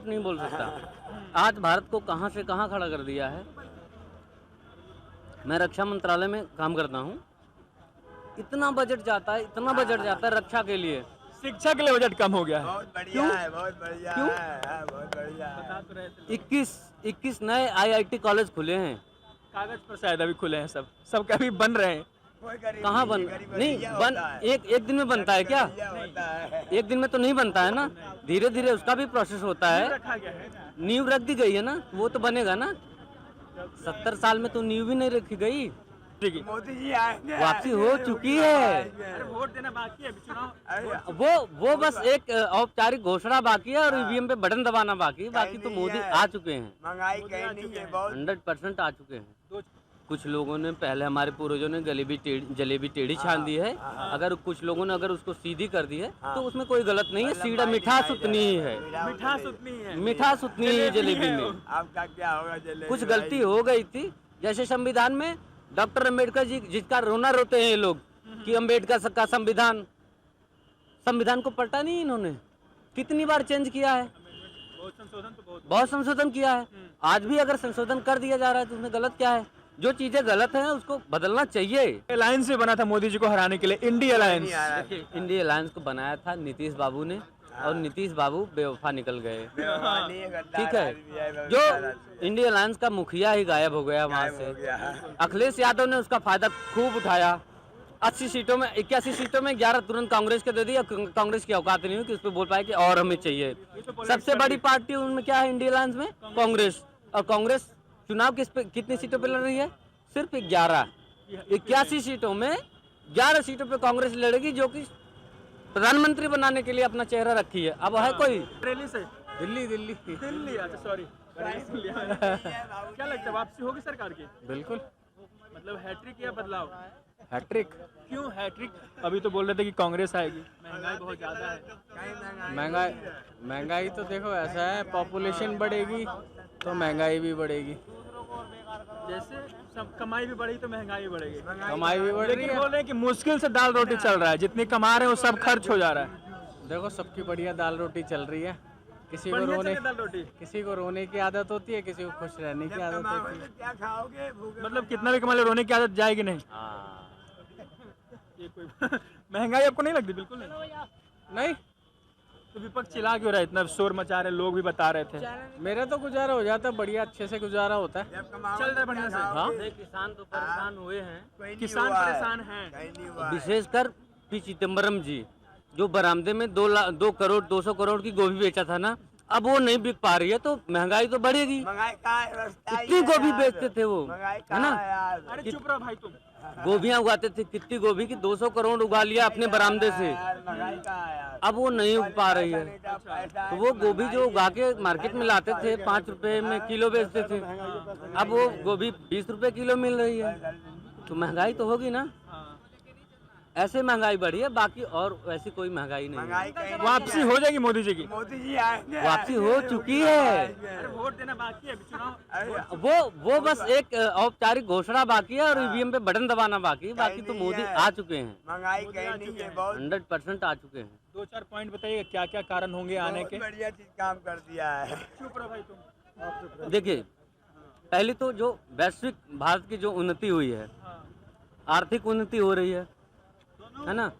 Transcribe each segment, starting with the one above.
झूठ नहीं बोल सकता। आज भारत को कहां से कहां खड़ा कर दिया है। मैं रक्षा मंत्रालय में काम करता हूं। इतना बजट जाता है रक्षा के लिए। शिक्षा के लिए बजट कम हो गया है। बहुत बढ़िया क्यों? है, बहुत बढ़िया क्यों? है, बहुत बढ़िया है। 21 नए IIT कॉलेज खुले हैं। कागज पर शायद अभी खुले हैं, सब कभी बन रहे हैं। कोई गरीब कहाँ बन गरीब नहीं भैया बन होता है। एक दिन में बनता है क्या? भैया होता है। एक दिन में तो नहीं बनता है ना, धीरे धीरे उसका भी प्रोसेस होता है। रखा गया है। नींव रख दी गई है ना, वो तो बनेगा ना। 70 साल में तो नींव भी नहीं रखी गई। ठीक है। मोदी जी आएंगे, वापसी हो चुकी है। अरे वोट देना बाकी है, अभी चुनाव। वो बस एक औपचारिक घोषणा बाकी है और ईवीएम पे बटन दबाना बाकी है। बाकी तो नहीं मोदी है। आ चुके हैं, महंगाई कहीं नहीं है, बहुत 100% आ चुके हैं। कुछ लोगों ने पहले, हमारे पूर्वजों ने जलेबी टेढ़ी छान दी है। अगर कुछ लोगों ने अगर उसको सीधी कर दी है तो उसमें कोई गलत नहीं है। सीधा मिठास उतनी ही है, मिठास उतनी है। मिठास उतनी ही जलेबी में। आपका क्या होगा जलेबी कुछ भाई? गलती हो गई थी, जैसे संविधान में डॉक्टर अम्बेडकर जी, जिसका रोना रोते हैं ये लोग कि अम्बेडकर का संविधान को पलटा नहीं इन्होंने। कितनी बार चेंज किया है, बहुत संशोधन किया है। आज भी अगर संशोधन कर दिया जा रहा है तो उसमें गलत क्या है? जो चीजें गलत हैं उसको बदलना चाहिए। अलायंस भी बना था मोदी जी को हराने के लिए, इंडिया अलायंस। देखिए, इंडिया अलायंस को बनाया था नीतीश बाबू ने, और नीतीश बाबू बेवफा निकल गए। ठीक है, जो इंडिया अलायंस का मुखिया ही गायब हो गया वहां से। अखिलेश यादव ने उसका फायदा खूब उठाया। 81 सीटों में 11 तुरंत कांग्रेस के दे दी। कांग्रेस की औकात नहीं हुई कि उस पर बोल पाए कि और हमें चाहिए। सबसे बड़ी पार्टी उनमें क्या है इंडिया अलायंस में? कांग्रेस। और कांग्रेस चुनाव कितनी सीटों पे लड़ रही है? सिर्फ 11। 81 सीटों में 11 सीटों पे कांग्रेस लड़ेगी, जो कि प्रधानमंत्री बनाने के लिए अपना चेहरा रखी है। अब है कोई? दिल्ली से। दिल्ली। अच्छा सॉरी। क्या लगता है वापसी होगी सरकार की? बिल्कुल, मतलब हैट्रिक या बदलाव? हैट्रिक। क्यों हैट्रिक? अभी तो बोल रहे थे कि कांग्रेस आएगी। महंगाई बहुत ज्यादा है। महंगाई तो देखो ऐसा है, पॉपुलेशन बढ़ेगी तो महंगाई भी बढ़ेगी। जैसे सब कमाई भी बढ़ी तो महंगाई भी बढ़ेगी। कमाई भी बढ़ रही लेकिन है। बोल रहे हैं कि मुश्किल से दाल रोटी चल रहा है, जितनी कमा रहे हैं वो सब खर्च हो जा रहा है। देखो सबकी बढ़िया दाल रोटी चल रही है। किसी बढ़िया चले दाल रोटी। को रोने की आदत होती है, किसी को खुश रहने की आदत होती है। क्या खाओगे? भूखे मतलब कितना भी कमा ले, रोने की आदत जाएगी नहीं। ये कोई महंगाई आपको नहीं लगती? बिल्कुल नहीं। तो विपक्ष चिल्ला क्यों रहा है, इतना शोर मचा रहे? लोग भी बता रहे थे। मेरा तो गुजारा हो जाता है, बढ़िया अच्छे से गुजारा होता है। जब कमाओगे चल रहा है बढ़िया से। हाँ? किसान तो परेशान हुए हैं, कोई नहीं किसान हुआ है। परेशान हैं। कहीं नहीं हुआ है। विशेषकर पी चिदम्बरम जी, जो बरामदे में 2 करोड़ 200 करोड़ की गोभी बेचा था ना, अब वो नहीं बिक पा रही है तो महंगाई तो बढ़ेगी। महंगाई का रास्ता ही कितनी है गोभी यार। बेचते थे वो, महंगाई है का ना? है यार। अरे चुप रहो भाई तुम। गोभियां उगाते थे, कितनी गोभी की 200 करोड़ उगा लिया अपने बरामदे से। यार, महंगाई का है यार। अब वो नहीं उग पा रही है। तो वो गोभी जो उगा के मार्केट में लाते थे 5 रुपए में किलो बेचते थे, अब वो गोभी 20 रुपए किलो मिल रही है। तो महंगाई तो होगी ना, ऐसे महंगाई बढ़ी है। बाकी और वैसी कोई महंगाई नहीं है। महंगाई कहीं नहीं वापसी हो जाएगी मोदी जी की। मोदी जी आएंगे। वापसी हो चुकी है। अरे वोट देना बाकी है, अभी चुनाव। वो बस एक औपचारिक घोषणा बाकी है और ईवीएम पे बटन दबाना बाकी है। बाकी तो मोदी आ चुके हैं, महंगाई कहीं नहीं है, बहुत 100% आ चुके हैं। 2-4 पॉइंट बताइए, क्या क्या कारण होंगे आने के? बढ़िया चीज काम कर दिया है। चुप रहो भाई तुम। देखिए, पहले तो जो वैश्विक भारत की जो उन्नति हुई है, आर्थिक उन्नति हो रही है ना।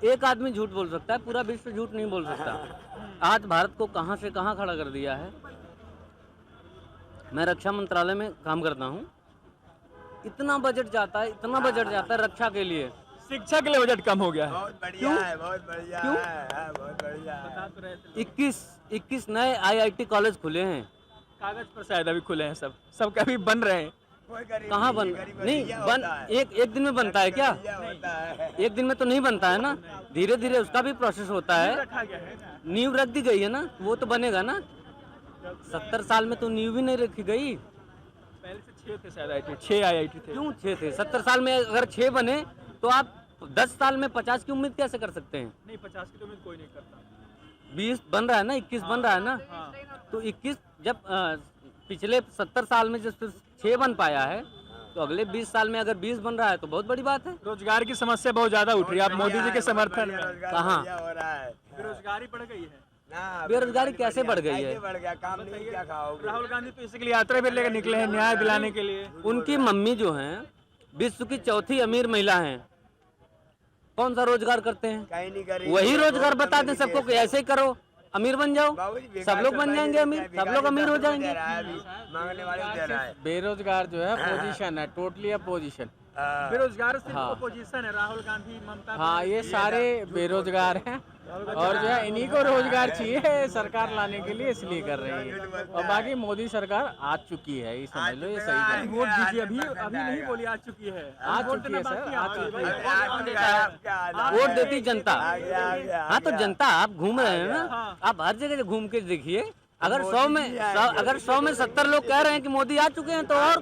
एक आदमी झूठ बोल सकता है, पूरा विश्व झूठ नहीं बोल सकता। आज भारत को कहां से कहां खड़ा कर दिया है। मैं रक्षा मंत्रालय में काम करता हूं। इतना बजट जाता है रक्षा के लिए। शिक्षा के लिए बजट कम हो गया है। बहुत बढ़िया है, बहुत बढ़िया क्यों? है, बहुत बढ़िया है। 21 नए IIT कॉलेज खुले हैं। कागज पर शायद अभी खुले हैं, सब कभी बन रहे हैं। कोई गरीब कहाँ बन गरीब नहीं भैया बन होता है। एक दिन में बनता है क्या? भैया होता है। एक दिन में तो नहीं बनता है ना, धीरे धीरे उसका भी प्रोसेस होता है। रखा गया है। नींव रख दी गई है ना, वो तो बनेगा ना। 70 साल में तो नींव भी नहीं रखी गई। पहले से 6 थे शायद IIT, 6 IIT थे। क्यों 6 थे? 70 साल में अगर 6 बने तो आप 10 साल में 50 की उम्मीद कैसे कर सकते हैं? नहीं 50 की तो उम्मीद कोई नहीं करता। 20 बन रहा है ना, 21 बन रहा है ना। हाँ। तो 21 जब पिछले 70 साल में जब 6 बन पाया है, तो अगले 20 साल में अगर 20 बन रहा है तो बहुत बड़ी बात है। रोजगार की समस्या बहुत ज्यादा उठ रही है। आप मोदी जी के समर्थन में। कहाँ? हो रहा है। बेरोजगारी बढ़ गई है। ना, बेरोजगारी कैसे बढ़ गई है? बढ़ गया, काम नहीं क्या खाओगे? राहुल गांधी तो इसके लिए यात्रा भी लेकर निकले हैं न्याय दिलाने के लिए। उनकी मम्मी जो हैं विश्व की चौथी अमीर महिला हैं, कौन सा रोजगार करते हैं? कहीं नहीं करी। वही रोजगार बता दें सबको कि ऐसे ही करो, अमीर बन जाओ, बाबूजी, सब लोग बन जाएंगे अमीर, सब लोग अमीर हो जाएंगे। मांगने वाले को दे रहा है। बेरोजगार जो है पोजीशन है, टोटली अपोजिशन। बेरोजगार सिर्फ हाँ। अपोजिशन है, राहुल गांधी, ममता हाँ, ये सारे बेरोजगार हैं और जो है इन्हीं को रोजगार चाहिए सरकार लाने के लिए, इसलिए कर रही है। और बाकी मोदी सरकार आ चुकी है, ये समझ लो, ये सही है। वोट दीजिए, अभी अभी नहीं बोली आ चुकी है, आ चुकी है सर, आ चुकी है। वोट देती जनता। आ गया। हाँ तो जनता, आप घूम रहे हैं ना, आप हर जगह घूम के देखिए। अगर 100 में 70 लोग कह रहे हैं कि मोदी आ चुके हैं, तो और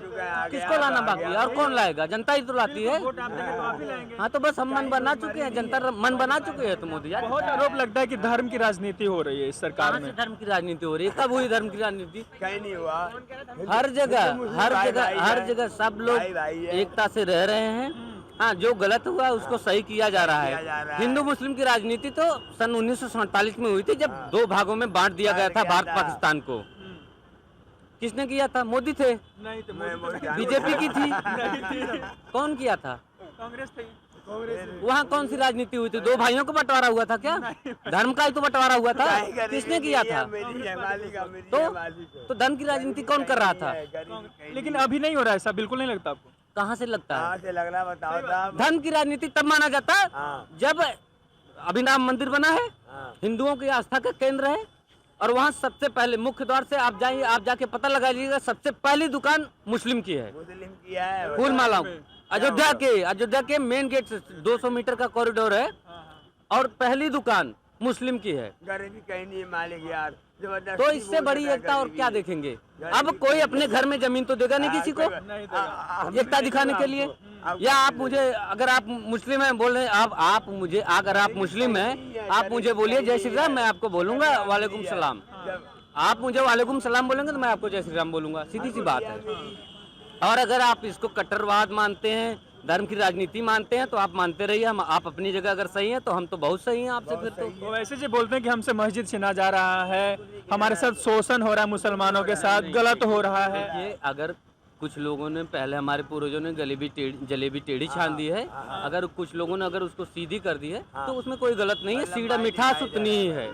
किसको लाना बाकी है? और कौन लाएगा? जनता ही तो लाती है। वोट आप देंगे तो आप ही लाएंगे। हाँ तो बस हम मन बना चुके हैं, जनता मन बना चुके हैं, तो मोदी आ बहुत आरोप लगता है कि धर्म की राजनीति हो रही है इस सरकार कहाँ में। से धर्म की राजनीति हो रही है? कब हुई धर्म की राजनीति? कहीं नहीं हुआ। हर जगह सब लोग भाई भाई है। एकता से रह रहे हैं। हाँ, जो गलत हुआ उसको सही किया जा रहा है। हिंदू मुस्लिम की राजनीति तो सन 1947 में हुई थी, जब 2 भागों में बांट दिया गया था भारत पाकिस्तान को। किसने किया था? मोदी थे, नहीं तो बीजेपी की थी, कौन किया था? कांग्रेस थी। वहाँ कौन सी राजनीति हुई थी? 2 भाइयों को बंटवारा हुआ था क्या? धर्म का ही तो बंटवारा हुआ था। किसने किया था? तो धर्म की राजनीति कौन कर रहा था? लेकिन अभी नहीं हो रहा है ऐसा, बिल्कुल नहीं लगता आपको? कहाँ से लगता है? कहाँ से लग रहा बताओ साहब? धर्म की राजनीति तब माना जाता है हाँ। जब अभिनव मंदिर बना है, हाँ। हिंदुओं की आस्था का केंद्र है, और वहाँ सबसे पहले मुख्य द्वार से आप जाइए, आप जाके पता लगा लीजिएगा, सबसे पहली दुकान मुस्लिम की है, मुस्लिम किया है। फूल मालाओं। अयोध्या के मेन गेट से 200 मीटर का कॉरिडोर है, और पहली दुकान मुस्लिम की है। गरीबी कहीं नहीं है मालिक यार, जबरदस्ती तो इससे बड़ी एकता और क्या देखेंगे? अब कोई अपने घर में जमीन तो देगा नहीं किसी को एकता दिखाने के लिए। या आप मुझे, अगर आप मुस्लिम हैं बोल रहे हैं, आप मुझे, अगर आप मुस्लिम हैं, आप मुझे बोलिए जय श्री राम, मैं आपको बोलूंगा वालेकुम सलाम। आप मुझे वालेकुम सलाम बोलेंगे तो मैं आपको जय श्री राम बोलूंगा, सीधी सी बात है। और अगर आप इसको कट्टरवाद मानते हैं, धर्म की राजनीति मानते हैं, तो आप मानते रहिए। हम, आप अपनी जगह अगर सही हैं तो हम तो बहुत सही हैं आपसे। फिर तो वो वैसे जो बोलते हैं कि हमसे मस्जिद छीना जा रहा है, हमारे साथ शोषण हो रहा है, मुसलमानों के साथ गलत हो रहा है। ये अगर कुछ लोगों ने, पहले हमारे पूर्वजों ने जलेबी टेढ़ी छान दी है, अगर कुछ लोगों ने अगर उसको सीधी कर दी है, तो उसमें कोई गलत नहीं है। सीधा मिठास उतनी ही है,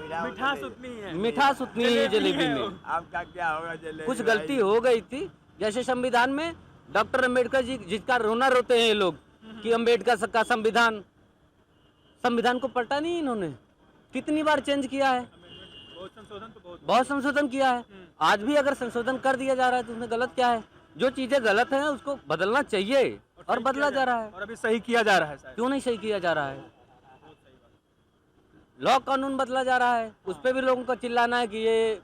मिठास उतनी ही है जलेबी में। आपका क्या होगा जलेबी? कुछ गलती हो गई थी, जैसे संविधान में डॉक्टर अम्बेडकर जी, जिसका रोना रोते हैं ये लोग कि अम्बेडकर का संविधान को पलटा नहीं इन्होंने, कितनी बार चेंज किया है, बहुत संशोधन किया है। आज भी अगर संशोधन कर दिया जा रहा है तो उसमें गलत क्या है? जो चीजें गलत हैं उसको बदलना चाहिए, और बदला जा रहा है। और अभी सही किया जा रहा है। क्यों नहीं सही किया जा रहा है? लॉ कानून बदला जा रहा है, उस पर भी लोगों का चिल्लाना है कि ये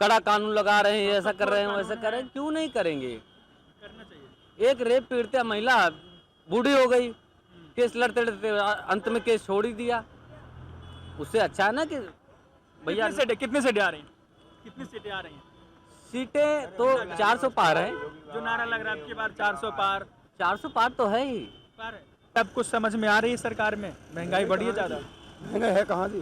कड़ा कानून लगा रहे हैं, ऐसा कर रहे हैं, वैसा कर रहे हैं। क्यों नहीं करेंगे? एक रेप पीड़िता महिला बूढ़ी हो गई, केस लड़ते लड़ते अंत में केस छोड़ ही दिया। उससे अच्छा है ना कि भैया। कितनी सीटें आ रही हैं? कितनी सीटें आ रही हैं? सीटें तो 400 पार है। जो नारा लग रहा है आपकी बार 400 पार, 400 पार तो है ही। पार है। अब कुछ समझ में आ रही है सरकार में? महंगाई बढ़ी है ज्यादा? महंगे है कहाँ जी?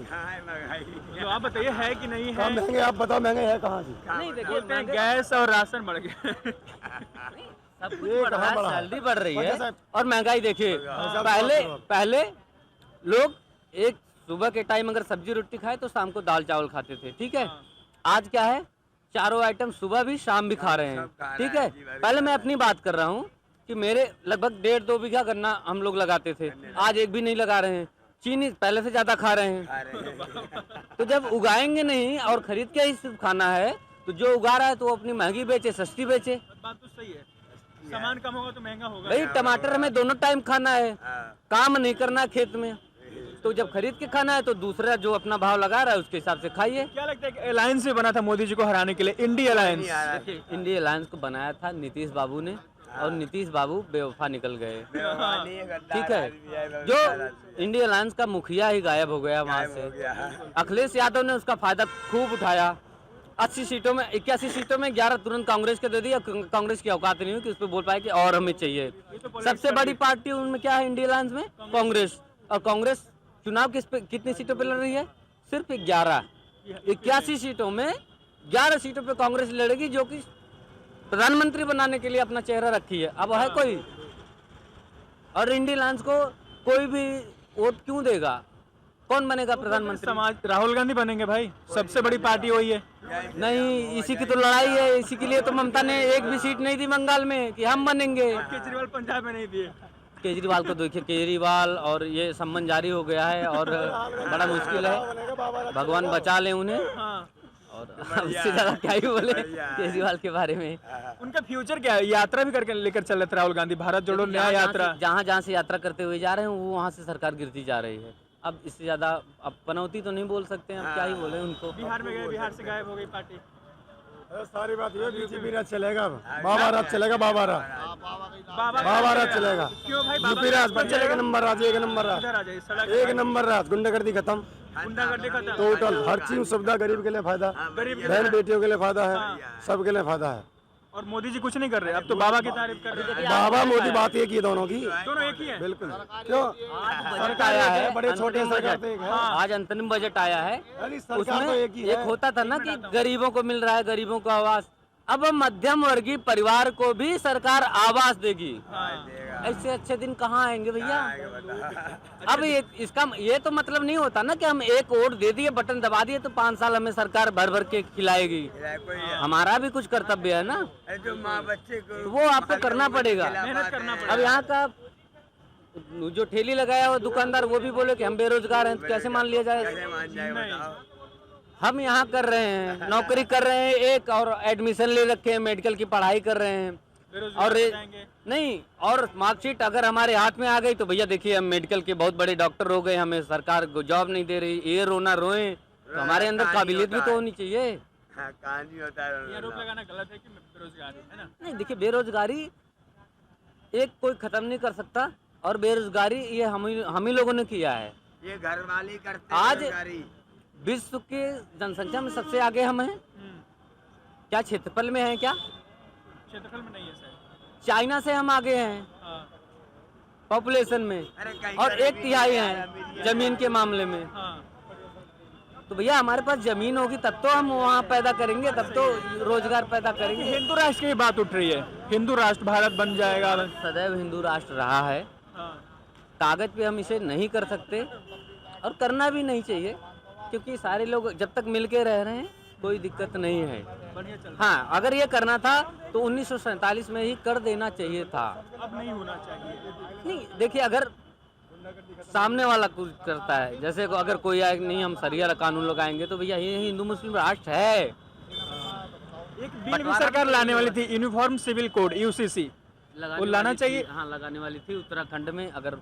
जो आप बताइए है कि नहीं है? महंगे आप बताओ, महंगे है कहाँ जी? नहीं देखिए, बोलते हैं गैस और राशन बढ़ गया। सब कुछ बढ़ रहा है, सैलरी बढ़ रही है, और महंगाई देखिए। पहले लोग एक सुबह के टाइम अगर सब्जी रोटी खाए तो शाम को दाल चावल खाते थे, ठीक है। आज क्या है? चारों आइटम सुबह भी शाम भी खा रहे हैं, ठीक है। पहले मैं अपनी बात कर रहा हूँ कि मेरे लगभग 1.5-2 बीघा गन्ना हम लोग लगाते थे, आज एक भी नहीं लगा रहे हैं। चीनी पहले से ज्यादा खा रहे हैं। तो जब उगाएंगे नहीं और खरीद के ही सिर्फ खाना है, तो जो उगा रहा है तो वो अपनी महंगी बेचे, सस्ती बेचे। बात तो सही है, सामान कम होगा तो महंगा होगा। भाई टमाटर हमें दोनों टाइम खाना है, काम नहीं करना है खेत में, तो जब खरीद के खाना है तो दूसरा जो अपना भाव लगा रहा है उसके हिसाब से खाइए। क्या लगता है कि अलायंस भी बना था मोदी जी को हराने के लिए, इंडिया अलायंस? देखिए, इंडिया अलायंस को बनाया था नीतीश बाबू ने, और नीतीश बाबू बेवफा निकल गए, ठीक है। जो इंडिया अलायंस का मुखिया ही गायब हो गया वहाँ से। अखिलेश यादव ने उसका फायदा खूब उठाया। 80 सीटों में 81 सीटों में 11 तुरंत कांग्रेस के दे दी। कांग्रेस की औकात नहीं हुई कि उस पर बोल पाए कि और हमें चाहिए। सबसे बड़ी पार्टी उनमें क्या है इंडिया अलायंस में? कांग्रेस। और कांग्रेस चुनाव कितनी सीटों पे लड़ रही है? सिर्फ 11। 81 सीटों में 11 सीटों पे कांग्रेस लड़ेगी, जो कि प्रधानमंत्री बनाने के लिए अपना चेहरा रखी है। अब है कोई, और इंडियन अलायंस को कोई भी वोट क्यों देगा? कौन बनेगा प्रधानमंत्री? समाज राहुल गांधी बनेंगे भाई, सबसे बड़ी पार्टी वही है। नहीं, इसी की तो लड़ाई है। इसी के लिए तो ममता ने एक भी सीट नहीं दी बंगाल में कि हम बनेंगे। केजरीवाल पंजाब में नहीं दिए। केजरीवाल को देखिए, केजरीवाल और ये सम्मन जारी हो गया है और बड़ा मुश्किल है, भगवान बचा ले उन्हें। हाँ। और उससे ज्यादा क्या ही बोले केजरीवाल के बारे में। उनका फ्यूचर क्या है? यात्रा भी करके लेकर चल रहे थे राहुल गांधी, भारत जोड़ो नया यात्रा। जहाँ जहाँ से यात्रा करते हुए जा रहे हैं, वो वहाँ से सरकार गिरती जा रही है। अब इससे ज्यादा अब पनौती तो नहीं बोल सकते हैं, अब क्या ही बोले उनको। बिहार में गए, बिहार से गायब हो गई पार्टी। सारी बात ये बीजेपी राज चलेगा, बाबा राज चलेगा, बाबा राज चलेगा। क्यों भाई? यूपी राज पर चलेगा, नंबर राज, एक नंबर राज, इधर आ जाइए, सड़क एक नंबर राज, गुंडागर्दी खत्म, गुंडागर्दी खत्म। टोटल हर चीज सुविधा गरीब के लिए फायदा, गरीब के बहन बेटियों के लिए फायदा है, सबके लिए फायदा है। और मोदी जी कुछ नहीं कर रहे, अब तो बाबा की तारीफ कर रहे हैं। बाबा मोदी बात एक ही दोनों की, दोनों एक ही है। बिल्कुल। क्यों बजट आया है, बड़े छोटे अंतरिम सरकार बजट। तो एक है। आज अंतरिम बजट आया है, अरे सरकार उसमें तो एक ही एक है। होता था ना कि गरीबों को मिल रहा है, गरीबों को आवास। अब मध्यम वर्गीय परिवार को भी सरकार आवास देगी। ऐसे अच्छे दिन कहाँ आएंगे भैया? अब ये तो मतलब नहीं होता ना कि हम एक वोट दे दिए, बटन दबा दिए तो 5 साल हमें सरकार भर भर के खिलाएगी। हमारा भी कुछ कर्तव्य है ना, जो माँ बच्चे को तो वो आपको करना पड़ेगा। मेहनत करना पड़ेगा। अब यहाँ का जो ठेली लगाया हुआ दुकानदार, वो भी बोले कि हम बेरोजगार हैं, तो कैसे मान लिया जाए? कैसे मान जाए बताओ? हम यहाँ कर रहे हैं, नौकरी कर रहे हैं एक, और एडमिशन ले रखे हैं, मेडिकल की पढ़ाई कर रहे हैं, और नहीं, और मार्कशीट अगर हमारे हाथ में आ गई तो भैया देखिए, हम मेडिकल के बहुत बड़े डॉक्टर हो गए, हमें सरकार जॉब नहीं दे रही। ये रोना रोए तो हमारे अंदर काबिलियत भी तो होनी चाहिए। हाँ, कहानी होता है। ये आरोप लगाना गलत है कि बेरोजगार है ना? नहीं, देखिए, बेरोजगारी एक कोई खत्म नहीं कर सकता, और बेरोजगारी ये हम ही लोगों ने किया है। ये घर वाले करते हैं आज बेरोजगारी। विश्व के जनसंख्या में सबसे आगे हम हैं। क्या क्षेत्रफल में है? क्या क्षेत्रफल में नहीं है सर। चाइना से हम आगे हैं हाँ। पॉपुलेशन में, अरे कहीं और गरीबी 1/3 है, हैं अमीरी है। जमीन के मामले में। हाँ। तो भैया हमारे पास जमीन होगी तब तो हम वहाँ पैदा करेंगे, तब तो रोजगार पैदा करेंगे। हिंदू राष्ट्र की बात उठ रही है, हिंदू राष्ट्र भारत बन जाएगा। सदैव हिंदू राष्ट्र रहा है, हाँ। कागज पे हम इसे नहीं कर सकते, और करना भी नहीं चाहिए, क्योंकि सारे लोग जब तक मिल के रह रहे हैं कोई दिक्कत नहीं है। बढ़िया चल। हाँ, अगर ये करना था तो 1947 में ही कर देना चाहिए था। अब नहीं होना चाहिए। नहीं, देखिए, अगर सामने वाला कुछ करता है, जैसे अगर कोई आए नहीं हम शरिया कानून लगाएंगे, तो भैया ये हिंदू मुस्लिम राष्ट्र है। एक बिल भी सरकार लाने वाली थी, यूनिफॉर्म सिविल कोड यूसीसी, वो लाना चाहिए। हाँ, लगाने वाली थी उत्तराखंड में, अगर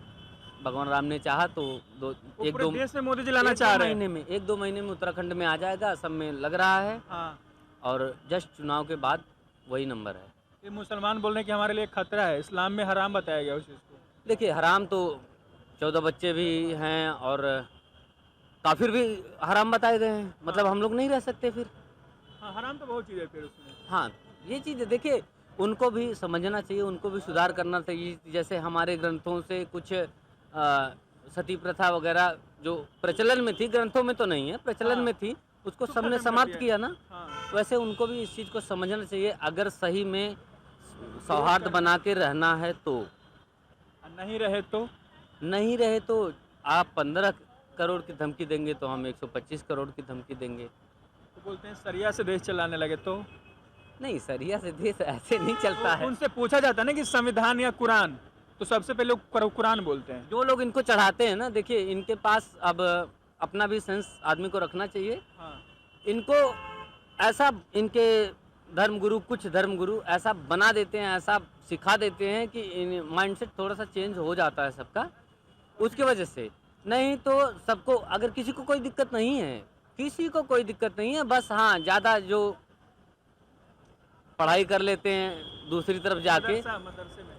भगवान राम ने चाहा तो एक दो देश में मोदी जी लाना चाह रहे हैं। 1-2 महीने में उत्तराखंड में आ जाएगा, सब में लग रहा है। हाँ। और जस्ट चुनाव के बाद वही नंबर है। ये मुसलमान बोल रहे हैं कि हमारे लिए खतरा है, इस्लाम में हराम बताया गया उस चीज़ को। देखिए, हराम तो 14 बच्चे भी हैं, और काफिर भी हराम बताए गए हैं, मतलब हम लोग नहीं रह सकते फिर। हाँ, हराम तो बहुत चीज़ है फिर उसमें। हाँ, ये चीज़ देखिए, उनको भी समझना चाहिए, उनको भी सुधार करना चाहिए। जैसे हमारे ग्रंथों से कुछ सती प्रथा वगैरह जो प्रचलन में थी, ग्रंथों में तो नहीं है, प्रचलन में थी, उसको सबने समाप्त किया ना। हाँ। वैसे उनको भी इस चीज़ को समझना चाहिए, अगर सही में सौहार्द बना के रहना है तो। नहीं रहे तो आप 15 करोड़ की धमकी देंगे तो हम 125 करोड़ की धमकी देंगे। तो बोलते हैं सरिया से देश चलाने लगे तो। नहीं, सरिया से देश ऐसे नहीं चलता है। उनसे पूछा जाता है ना कि संविधान या कुरान, तो सबसे पहले कुरान बोलते हैं। जो लोग इनको चढ़ाते हैं ना, देखिए, इनके पास अब अपना भी सेंस आदमी को रखना चाहिए। हाँ। इनको ऐसा, इनके कुछ धर्मगुरु ऐसा बना देते हैं, ऐसा सिखा देते हैं कि माइंडसेट थोड़ा सा चेंज हो जाता है सबका, उसकी वजह से। नहीं तो सबको, अगर किसी को कोई दिक्कत नहीं है, किसी को कोई दिक्कत नहीं है, बस हाँ, ज़्यादा जो पढ़ाई कर लेते हैं दूसरी तरफ जाके। मदरसे में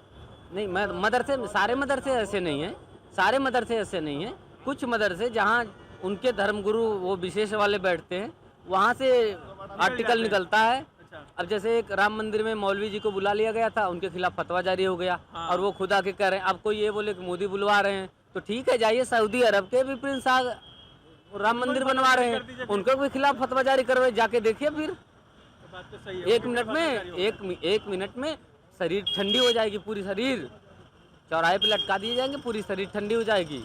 नहीं, मदरसे, सारे मदरसे ऐसे नहीं हैं, सारे मदरसे ऐसे नहीं हैं। कुछ मदरसे जहाँ उनके धर्मगुरु वो विशेष वाले बैठते हैं, वहाँ से आर्टिकल निकलता है। अब जैसे एक राम मंदिर में मौलवी जी को बुला लिया गया था, उनके खिलाफ फतवा जारी हो गया। हाँ। और वो खुद आके कह रहे हैं, अब कोई ये बोले कि मोदी बुलवा रहे हैं, तो ठीक है, जाइए सऊदी अरब के भी प्रिंस राम मंदिर बनवा रहे हैं, उनके भी खिलाफ फतवा जारी करवाए, जाके देखिए फिर बात तो सही है। 1 मिनट में शरीर ठंडी हो जाएगी, पूरी शरीर चौराहे पे लटका दिए जाएंगे, पूरी शरीर ठंडी हो जाएगी।